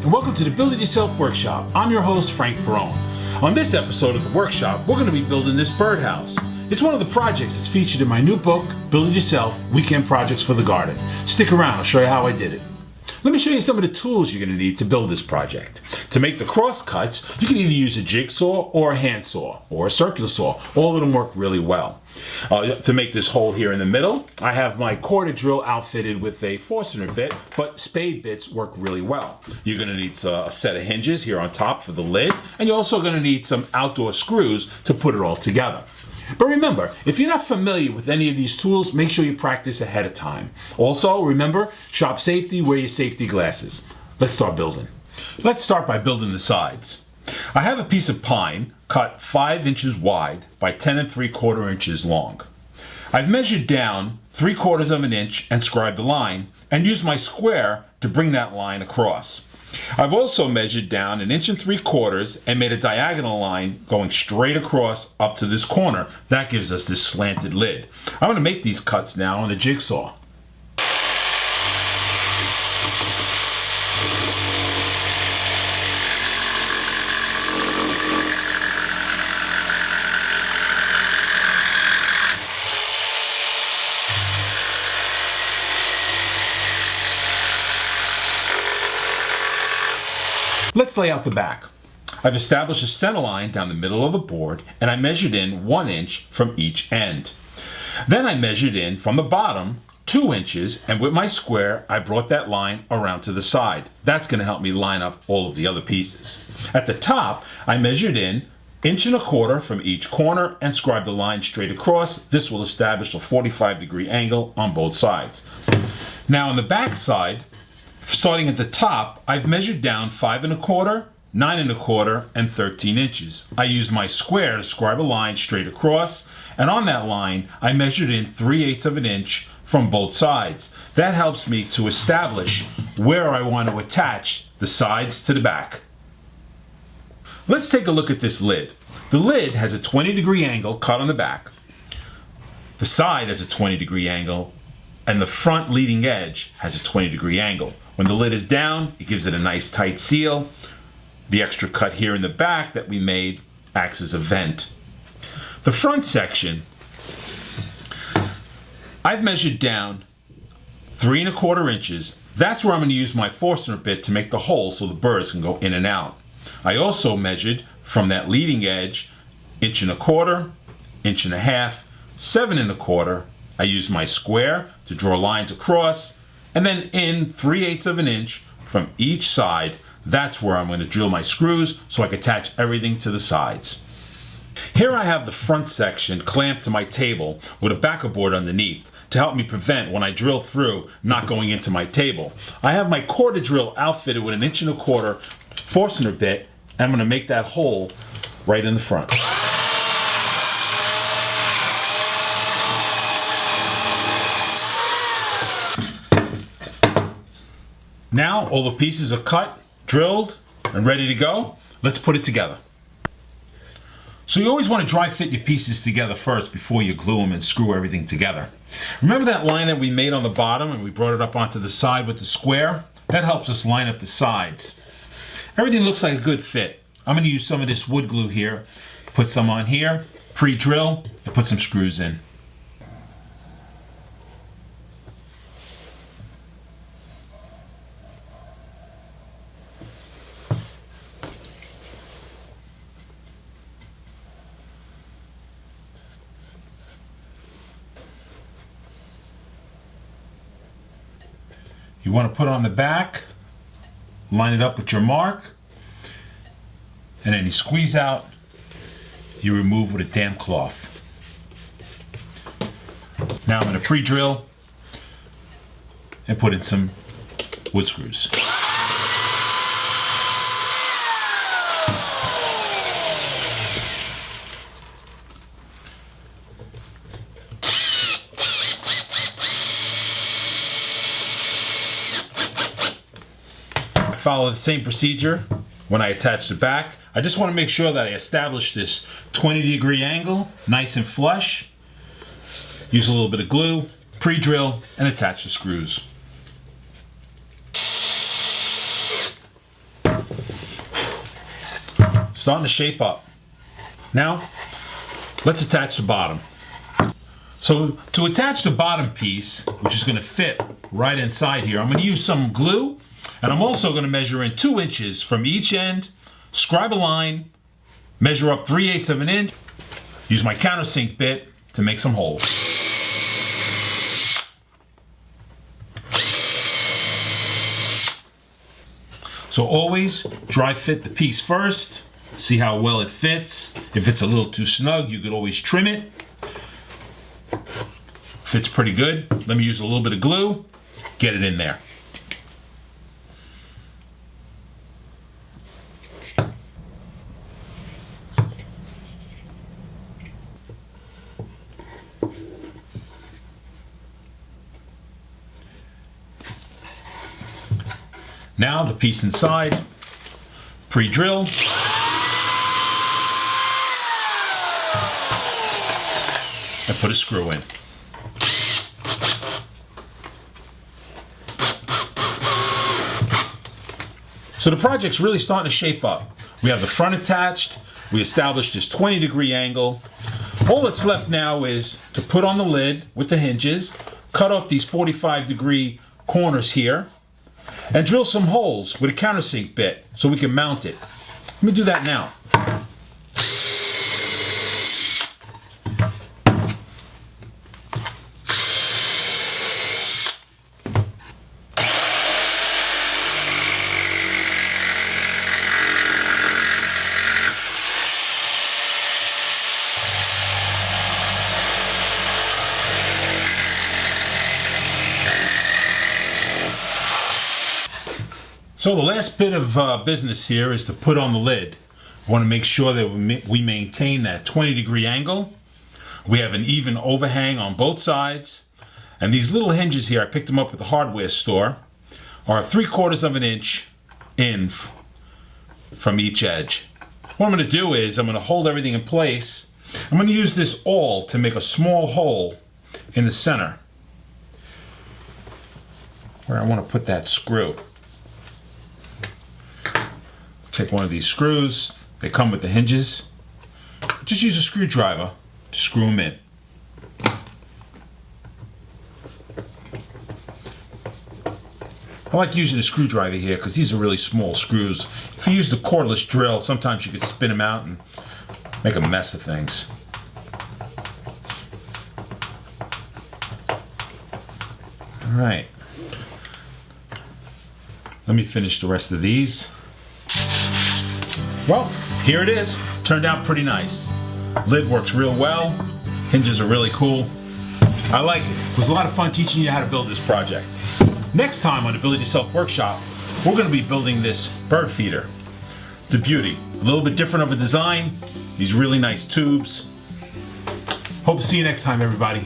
and welcome to the Build It Yourself Workshop. I'm your host, Frank Perrone. On this episode of the workshop, we're going to be building this birdhouse. It's one of the projects that's featured in my new book, Build It Yourself, Weekend Projects for the Garden. Stick around, I'll show you how I did it. Let me show you some of the tools you're going to need to build this project. To make the cross cuts, you can either use a jigsaw or a handsaw or a circular saw. All of them work really well. To make this hole here in the middle, I have my quarter drill outfitted with a Forstner bit, but spade bits work really well. You're going to need a set of hinges here on top for the lid, and you're also going to need some outdoor screws to put it all together. But remember, if you're not familiar with any of these tools, make sure you practice ahead of time. Also, remember, shop safety, wear your safety glasses. Let's start building. Let's start by building the sides. I have a piece of pine cut 5 inches wide by 10 3/4 inches long. I've measured down 3/4 of an inch and scribed the line, and used my square to bring that line across. I've also measured down 1 3/4 inches and made a diagonal line going straight across up to this corner. That gives us this slanted lid. I'm going to make these cuts now on the jigsaw. Let's lay out the back. I've established a center line down the middle of the board, and I measured in 1 inch from each end. Then I measured in from the bottom 2 inches, and with my square I brought that line around to the side. That's going to help me line up all of the other pieces. At the top I measured in 1.25 inches from each corner and scribed the line straight across. This will establish a 45-degree angle on both sides. Now on the back side, starting at the top, I've measured down 5.25, 9.25, and 13 inches. I used my square to scribe a line straight across, and on that line, I measured in 3/8 of an inch from both sides. That helps me to establish where I want to attach the sides to the back. Let's take a look at this lid. The lid has a 20-degree angle cut on the back. The side has a 20-degree angle, and the front leading edge has a 20-degree angle. When the lid is down, it gives it a nice tight seal. The extra cut here in the back that we made acts as a vent. The front section, I've measured down 3.25 inches. That's where I'm going to use my Forstner bit to make the hole so the birds can go in and out. I also measured from that leading edge 1.25 inches, 1.5 inches, 7.25. I used my square to draw lines across, and then in 3/8 of an inch from each side. That's where I'm going to drill my screws so I can attach everything to the sides. Here I have the front section clamped to my table with a backer board underneath to help me prevent when I drill through not going into my table. I have my quarter drill outfitted with 1.25 inch Forstner bit, and I'm going to make that hole right in the front. Now all the pieces are cut, drilled, and ready to go. Let's put it together. So you always want to dry fit your pieces together first before you glue them and screw everything together. Remember that line that we made on the bottom and we brought it up onto the side with the square? That helps us line up the sides. Everything looks like a good fit. I'm going to use some of this wood glue here, put some on here, pre-drill, and put some screws in. You want to put on the back, line it up with your mark, and then you squeeze out, you remove with a damp cloth. Now I'm going to pre-drill and put in some wood screws. Follow the same procedure when I attach the back. I just want to make sure that I establish this 20-degree angle, nice and flush. Use a little bit of glue, pre-drill, and attach the screws. starting to shape up. Now, let's attach the bottom. So to attach the bottom piece, which is going to fit right inside here, I'm going to use some glue, and I'm also going to measure in 2 inches from each end, scribe a line, measure up 3/8 of an inch, use my countersink bit to make some holes. So always dry fit the piece first, see how well it fits. If it's a little too snug, you could always trim it. Fits pretty good. Let me use a little bit of glue, get it in there. Now the piece inside, pre-drill. And put a screw in. So the project's really starting to shape up. We have the front attached, we established this 20-degree angle. All that's left now is to put on the lid with the hinges, cut off these 45-degree corners here, and drill some holes with a countersink bit so we can mount it. Let me do that now. So the last bit of business here is to put on the lid. I want to make sure that we maintain that 20-degree angle. We have an even overhang on both sides. And these little hinges here, I picked them up at the hardware store, are 3/4 of an inch in from each edge. What I'm going to do is I'm going to hold everything in place. I'm going to use this awl to make a small hole in the center where I want to put that screw. Take one of these screws, they come with the hinges. Just use a screwdriver to screw them in. I like using a screwdriver here because these are really small screws. If you use the cordless drill, sometimes you could spin them out and make a mess of things. All right. Let me finish the rest of these. Well, here it is. Turned out pretty nice. Lid works real well. Hinges are really cool. I like it. It was a lot of fun teaching you how to build this project. Next time on the Build It Yourself Workshop, we're going to be building this bird feeder. It's a beauty. A little bit different of a design. These really nice tubes. Hope to see you next time, everybody.